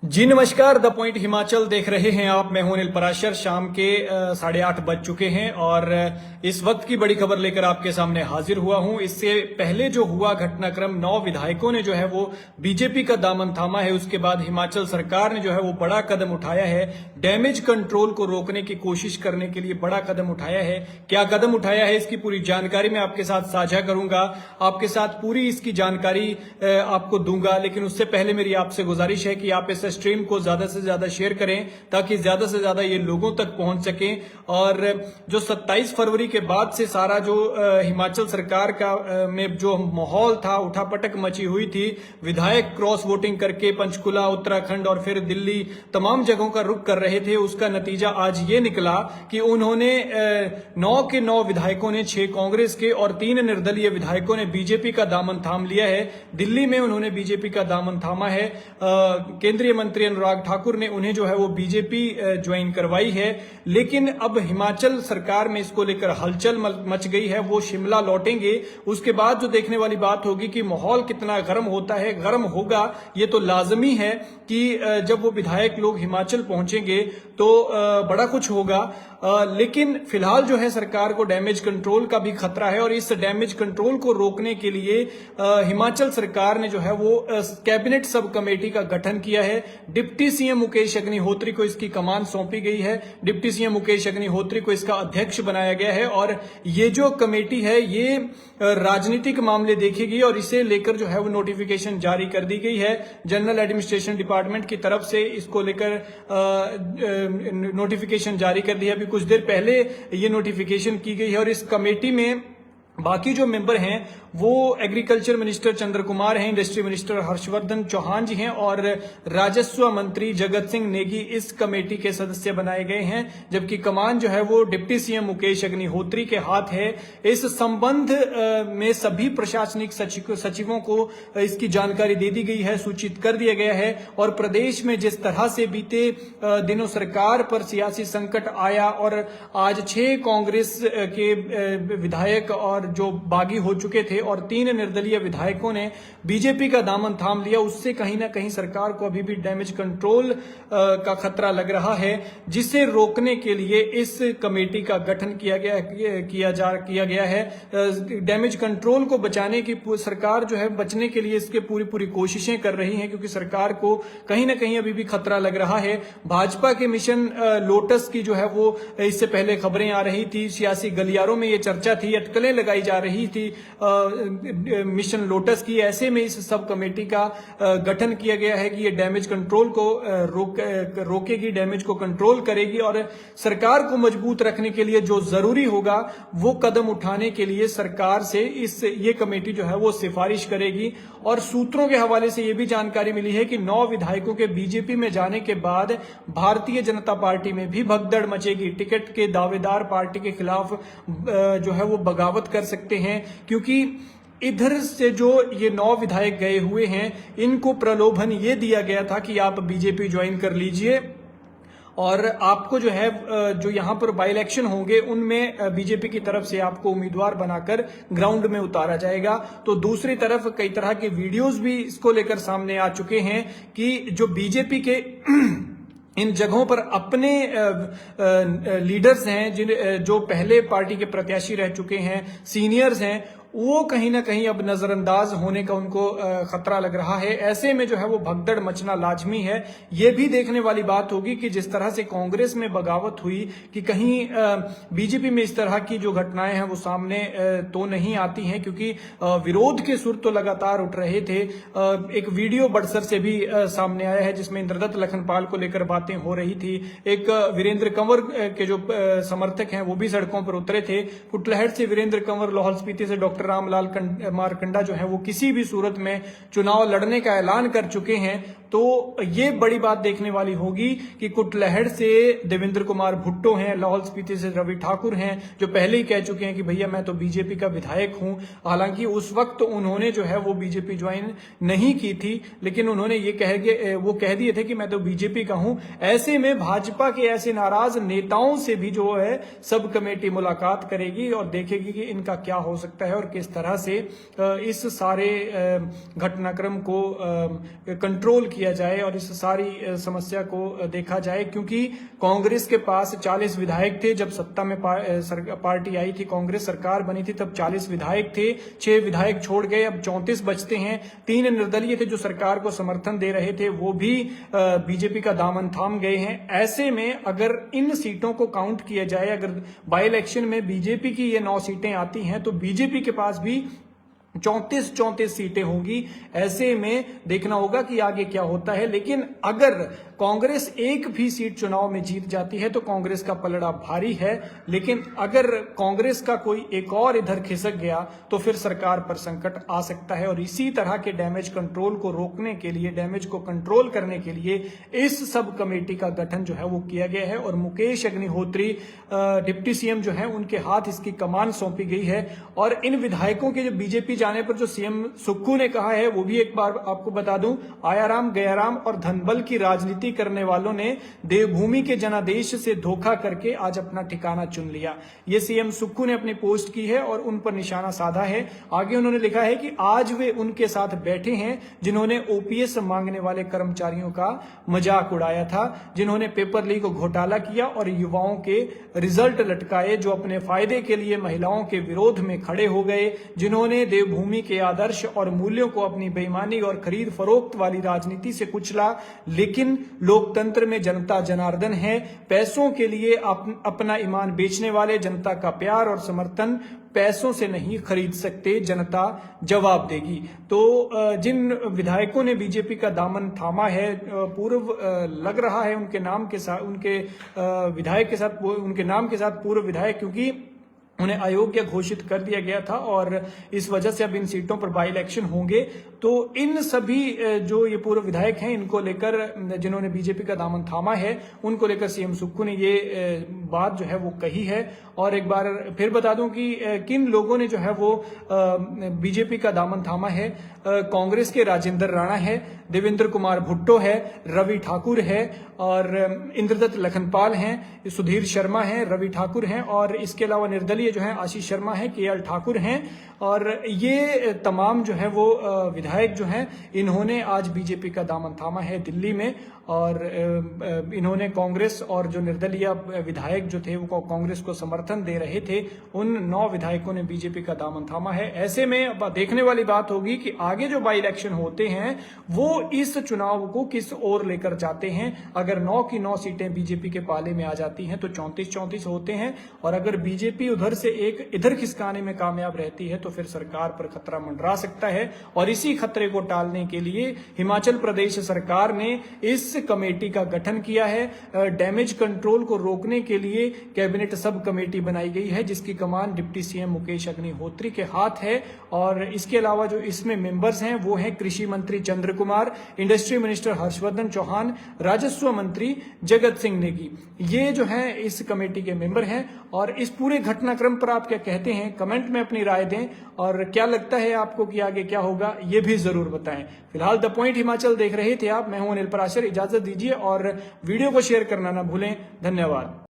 जी नमस्कार, the point Himachal देख रहे हैं आप। मैं हूं अनिल पराशर। शाम के 8:30 बज चुके हैं और इस वक्त की बड़ी खबर लेकर आपके सामने हाजिर हुआ हूं। इससे पहले जो हुआ घटनाक्रम, 9 विधायकों ने जो है वो बीजेपी का दामन थामा है। उसके बाद हिमाचल सरकार ने जो है वो बड़ा कदम उठाया है, डैमेज कंट्रोल को रोकने की कोशिश करने के लिए बड़ा कदम उठाया है। क्या कदम उठाया है, इसकी पूरी जानकारी मैं आपके साथ साझा करूंगा, आपके साथ पूरी इसकी जानकारी आपको दूंगा। लेकिन उससे पहले मेरी आपसे गुजारिश है कि आप इस स्ट्रीम को ज्यादा से ज्यादा शेयर करें ताकि ज्यादा से ज्यादा ये लोगों तक पहुंच सके। और जो 27 फरवरी के बाद से सारा जो हिमाचल सरकार का में जो माहौल था, उठापटक मची हुई थी, विधायक क्रॉस वोटिंग करके पंचकुला, उत्तराखंड और फिर दिल्ली तमाम जगहों का रुख कर रहे थे, उसका नतीजा आज ये निकला कि उन्होंने 9 के 9 विधायकों ने, 6 कांग्रेस के और 3 निर्दलीय विधायकों ने बीजेपी का दामन थाम लिया है। दिल्ली में उन्होंने बीजेपी का दामन थामा है। केंद्रीय मंत्री अनुराग ठाकुर ने उन्हें जो है वो बीजेपी ज्वाइन करवाई है। लेकिन अब हिमाचल सरकार में इसको लेकर हलचल मच गई है। वो शिमला लौटेंगे, उसके बाद जो देखने वाली बात होगी कि माहौल कितना गर्म होता है। गर्म होगा ये तो लाजमी है कि जब वो विधायक लोग हिमाचल पहुंचेंगे तो बड़ा कुछ होगा। लेकिन फिलहाल जो है सरकार को डैमेज कंट्रोल का भी खतरा है और इस डैमेज कंट्रोल को रोकने के लिए हिमाचल सरकार ने जो है वो कैबिनेट सब कमेटी का गठन किया है। डिप्टी सीएम मुकेश अग्निहोत्री को इसकी कमान सौंपी गई है। डिप्टी सीएम मुकेश अग्निहोत्री को इसका अध्यक्ष बनाया गया है और ये जो कमेटी है ये राजनीतिक मामले देखेगी और इसे लेकर जो है वो नोटिफिकेशन जारी कर दी गई है। जनरल एडमिनिस्ट्रेशन डिपार्टमेंट की तरफ से इसको लेकर नोटिफिकेशन जारी कर दिया। अभी कुछ देर पहले ये नोटिफिकेशन की गई है और इस कमेटी में बाकी जो मेंबर हैं वो एग्रीकल्चर मिनिस्टर चंद्र कुमार हैं, इंडस्ट्री मिनिस्टर हर्षवर्धन चौहान जी हैं और राजस्व मंत्री जगत सिंह नेगी इस कमेटी के सदस्य बनाए गए हैं। जबकि कमान जो है वो डिप्टी सीएम मुकेश अग्निहोत्री के हाथ है। इस संबंध में सभी प्रशासनिक सचिवों को इसकी जानकारी दे दी गई है, सूचित कर दिया गया है। और प्रदेश में जिस तरह से बीते दिनों सरकार पर सियासी संकट आया और आज 6 कांग्रेस के विधायक और जो बागी हो चुके थे और 3 निर्दलीय विधायकों ने बीजेपी का दामन थाम लिया, उससे कहीं ना कहीं सरकार को अभी भी डैमेज कंट्रोल का खतरा लग रहा है, जिसे रोकने के लिए इस कमेटी का गठन किया गया है। डैमेज कंट्रोल को बचाने की सरकार जो है बचने के लिए इसके पूरी कोशिशें कर रही है, क्योंकि सरकार को कहीं ना कहीं अभी भी खतरा लग रहा है। भाजपा के मिशन लोटस की जो है वो इससे पहले खबरें आ रही थी, सियासी गलियारों में ये चर्चा थी, अटकलें लगाई जा रही थी मिशन लोटस की। ऐसे में इस सब कमेटी का गठन किया गया है कि ये डैमेज कंट्रोल को रोकेगी, डैमेज को कंट्रोल करेगी और सरकार को मजबूत रखने के लिए जो जरूरी होगा वो कदम उठाने के लिए सरकार से ये कमेटी जो है वो सिफारिश करेगी। और सूत्रों के हवाले से ये भी जानकारी मिली है कि 9 विधायकों के बीजेपी में जाने के बाद भारतीय जनता पार्टी में भी भगदड़ मचेगी। टिकट के दावेदार पार्टी के खिलाफ जो है वो बगावत कर सकते हैं, क्योंकि इधर से जो ये 9 विधायक गए हुए हैं इनको प्रलोभन ये दिया गया था कि आप बीजेपी ज्वाइन कर लीजिए और आपको जो है जो यहां पर बाई इलेक्शन होंगे उनमें बीजेपी की तरफ से आपको उम्मीदवार बनाकर ग्राउंड में उतारा जाएगा। तो दूसरी तरफ कई तरह के वीडियोस भी इसको लेकर सामने आ चुके हैं कि जो बीजेपी के इन जगहों पर अपने लीडर्स हैं, जो पहले पार्टी के प्रत्याशी रह चुके हैं, सीनियर्स हैं, वो कहीं ना कहीं अब नजरअंदाज होने का उनको खतरा लग रहा है। ऐसे में जो है वो भगदड़ मचना लाजमी है। ये भी देखने वाली बात होगी कि जिस तरह से कांग्रेस में बगावत हुई कि कहीं बीजेपी में इस तरह की जो घटनाएं हैं वो सामने तो नहीं आती हैं, क्योंकि विरोध के सुर तो लगातार उठ रहे थे। एक वीडियो बड़सर से भी सामने आया है जिसमें इंद्रदत्त लखनपाल को लेकर बातें हो रही थी। एक वीरेंद्र कंवर के जो समर्थक हैं वो भी सड़कों पर उतरे थे। कुटलहट से वीरेंद्र कंवर, लाहौल स्पीति से डॉक्टर रामलाल मारकंडा जो है वो किसी भी सूरत में चुनाव लड़ने का ऐलान कर चुके हैं। तो ये बड़ी बात देखने वाली होगी कि कुटलहड़ से देवेंद्र कुमार भुट्टो हैं, लाहौल स्पीति से रवि ठाकुर हैं, जो पहले ही कह चुके हैं कि भैया मैं तो बीजेपी का विधायक हूं। हालांकि उस वक्त उन्होंने जो है वो बीजेपी ज्वाइन नहीं की थी, लेकिन उन्होंने ये कह दिए थे कि मैं तो बीजेपी का हूं। ऐसे में भाजपा के ऐसे नाराज नेताओं से भी जो है सब कमेटी मुलाकात करेगी और देखेगी कि इनका क्या हो सकता है और किस तरह से इस सारे घटनाक्रम को कंट्रोल किया किया जाए और इस सारी समस्या को देखा जाए, क्योंकि कांग्रेस के पास 40 विधायक थे जब सत्ता में पार्टी आई थी, कांग्रेस सरकार बनी थी तब 40 विधायक थे, 6 विधायक छोड़ गए, अब 34 बचते हैं। 3 निर्दलीय थे जो सरकार को समर्थन दे रहे थे, वो भी बीजेपी का दामन थाम गए हैं। ऐसे में अगर इन सीटों को काउंट किया जाए, अगर बाई इलेक्शन में बीजेपी की ये 9 सीटें आती हैं तो बीजेपी के पास भी 34 सीटें होंगी। ऐसे में देखना होगा कि आगे क्या होता है। लेकिन अगर कांग्रेस एक भी सीट चुनाव में जीत जाती है तो कांग्रेस का पलड़ा भारी है, लेकिन अगर कांग्रेस का कोई एक और इधर खिसक गया तो फिर सरकार पर संकट आ सकता है। और इसी तरह के डैमेज कंट्रोल को रोकने के लिए, डैमेज को कंट्रोल करने के लिए इस सब कमेटी का गठन जो है वो किया गया है और मुकेश अग्निहोत्री डिप्टी सीएम जो है उनके हाथ इसकी कमान सौंपी गई है। और इन विधायकों के जो बीजेपी जाने पर जो सीएम सुक्खू ने कहा है वो भी एक बार आपको बता दूं, आयाराम गयाराम और धनबल की राजनीति करने वालों ने देवभूमि के जनादेश से धोखा करके आज अपना ठिकाना चुन लिया। ये सीएम सुक्खू ने अपनी पोस्ट की है और उन पर निशाना साधा है। आगे उन्होंने लिखा है कि आज वे उनके साथ बैठे हैं जिन्होंने ओपीएस मांगने वाले कर्मचारियों का मजाक उड़ाया था, जिन्होंने पेपर लीक घोटाला किया और युवाओं के रिजल्ट लटकाए, जो अपने फायदे के लिए महिलाओं के विरोध में खड़े हो गए, जिन्होंने देवभूमि के आदर्श और मूल्यों को अपनी बेईमानी और खरीद फरोख्त वाली राजनीति से कुचला। लेकिन लोकतंत्र में जनता जनार्दन है, पैसों के लिए अपना ईमान बेचने वाले जनता का प्यार और समर्थन पैसों से नहीं खरीद सकते, जनता जवाब देगी। तो जिन विधायकों ने बीजेपी का दामन थामा है, पूर्व लग रहा है उनके नाम के साथ, उनके विधायक के साथ, उनके नाम के साथ पूर्व विधायक, क्योंकि उन्हें अयोग्य घोषित कर दिया गया था और इस वजह से अब इन सीटों पर बाई इलेक्शन होंगे। तो इन सभी जो ये पूर्व विधायक हैं, इनको लेकर, जिन्होंने बीजेपी का दामन थामा है, उनको लेकर सीएम सुक्खू ने ये बात जो है वो कही है। और एक बार फिर बता दूं कि किन लोगों ने जो है वो बीजेपी का दामन थामा है। कांग्रेस के राजेंद्र राणा है, देवेंद्र कुमार भुट्टो है, रवि ठाकुर है और इंद्रदत्त लखनपाल हैं, सुधीर शर्मा हैं, रवि ठाकुर हैं और इसके अलावा निर्दलीय जो है आशीष शर्मा है, केएल ठाकुर हैं। और ये तमाम जो है वो विधायक जो हैं, इन्होंने आज बीजेपी का दामन थामा है दिल्ली में। और इन्होंने कांग्रेस और जो निर्दलीय विधायक जो थे वो कांग्रेस को समर्थन दे रहे थे, उन 9 विधायकों ने बीजेपी का दामन थामा है। ऐसे में अब देखने वाली बात होगी कि आगे जो बाई इलेक्शन होते हैं वो इस चुनाव को किस ओर लेकर जाते हैं। अगर 9 की 9 सीटें बीजेपी के पाले में आ जाती हैं तो 34-34 होते हैं, और अगर बीजेपी उधर से एक इधर खिसकाने में कामयाब रहती है तो फिर सरकार पर खतरा मंडरा सकता है। और इसी खतरे को टालने के लिए हिमाचल प्रदेश सरकार ने इस कमेटी का गठन किया है। डैमेज कंट्रोल को रोकने के लिए कैबिनेट सब कमेटी बनाई गई है, जिसकी कमान डिप्टी सीएम मुकेश अग्निहोत्री के हाथ है। और इसके अलावा जो इसमें मेंबर्स हैं वो हैं कृषि मंत्री चंद्र कुमार, इंडस्ट्री मिनिस्टर हर्षवर्धन चौहान, राजस्व मंत्री जगत सिंह नेगी, ये जो है इस कमेटी के मेंबर हैं। और इस पूरे घटनाक्रम पर आप क्या कहते हैं, कमेंट में अपनी राय दें, और क्या लगता है आपको कि आगे क्या होगा ये भी जरूर बताएं। फिलहाल द पॉइंट हिमाचल देख रहे थे आप, मैं हूं अनिल पराशर, इजाजत दीजिए और वीडियो को शेयर करना ना भूलें। धन्यवाद।